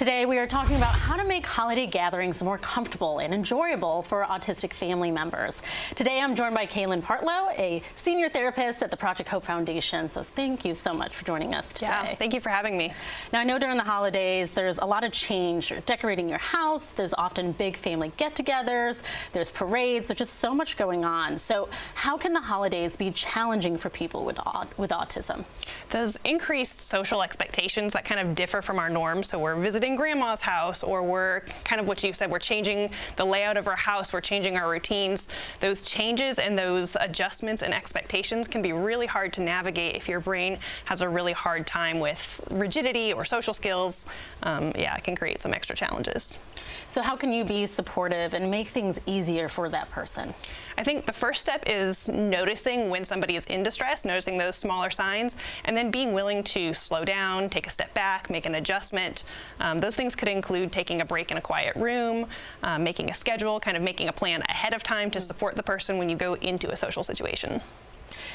Today we are talking about how to make holiday gatherings more comfortable and enjoyable for autistic family members. Today I'm joined by Kaelynn Partlow, a senior therapist at the Project Hope Foundation. So thank you so much for joining us today. Yeah, thank you for having me. Now I know during the holidays there's a lot of change. You're decorating your house, there's often big family get-togethers, there's parades, there's just so much going on. So how can the holidays be challenging for people with autism? Those increased social expectations that kind of differ from our norms. So we're visiting grandma's house, or we're kind of what you said, we're changing the layout of our house, we're changing our routines. Those changes and those adjustments and expectations can be really hard to navigate if your brain has a really hard time with rigidity or social skills. Yeah, it can create some extra challenges. So how can you be supportive and make things easier for that person? I think the first step is noticing when somebody is in distress, noticing those smaller signs, and then being willing to slow down, take a step back, make an adjustment. Those things could include taking a break in a quiet room, making a schedule, kind of making a plan ahead of time to support the person when you go into a social situation.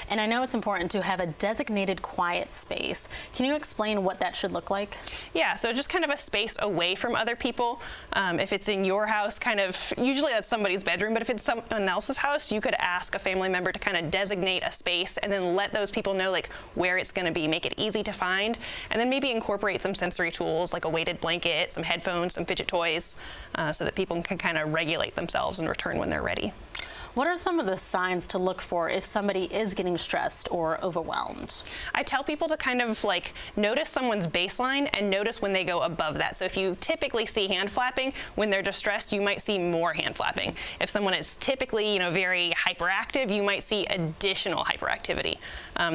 And I know it's important to have a designated quiet space. Can you explain what that should look like? Yeah, so just kind of a space away from other people. If it's in your house, kind of, usually that's somebody's bedroom, but if it's someone else's house, you could ask a family member to kind of designate a space and then let those people know like where it's going to be, make it easy to find, and then maybe incorporate some sensory tools like a weighted blanket, some headphones, some fidget toys, so that people can kind of regulate themselves and return when they're ready. What are some of the signs to look for if somebody is getting stressed or overwhelmed? I tell people to kind of like notice someone's baseline and notice when they go above that. So if you typically see hand flapping, when they're distressed, you might see more hand flapping. If someone is typically, very hyperactive, you might see additional hyperactivity.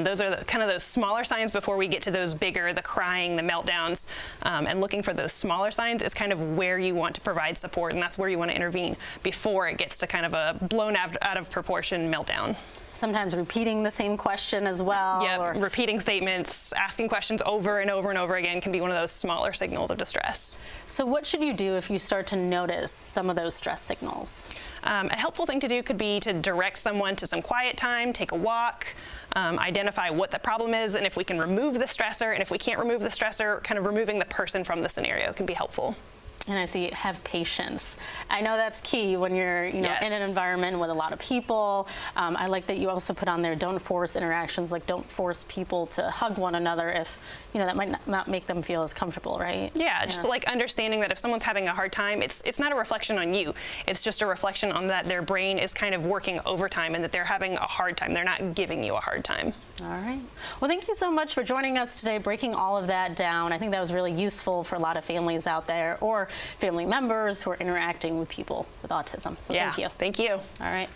Those are kind of those smaller signs before we get to those bigger, the crying, the meltdowns. And looking for those smaller signs is kind of where you want to provide support, and that's where you want to intervene before it gets to kind of a blown out of proportion meltdown. Sometimes repeating the same question as well. Yeah, repeating statements, asking questions over and over and over again can be one of those smaller signals of distress. So what should you do if you start to notice some of those stress signals? A helpful thing to do could be to direct someone to some quiet time, take a walk, identify what the problem is, and if we can remove the stressor, and if we can't remove the stressor, kind of removing the person from the scenario can be helpful. And I see have patience. I know that's key when you're Yes. in an environment with a lot of people. I like that you also put on there, don't force interactions, like don't force people to hug one another if, that might not make them feel as comfortable, right? Yeah, just like understanding that if someone's having a hard time, it's not a reflection on you. It's just a reflection on that their brain is kind of working overtime and that they're having a hard time. They're not giving you a hard time. All right. Well, thank you so much for joining us today, breaking all of that down. I think that was really useful for a lot of families out there or family members who are interacting with people with autism. So yeah, thank you. Thank you. All right.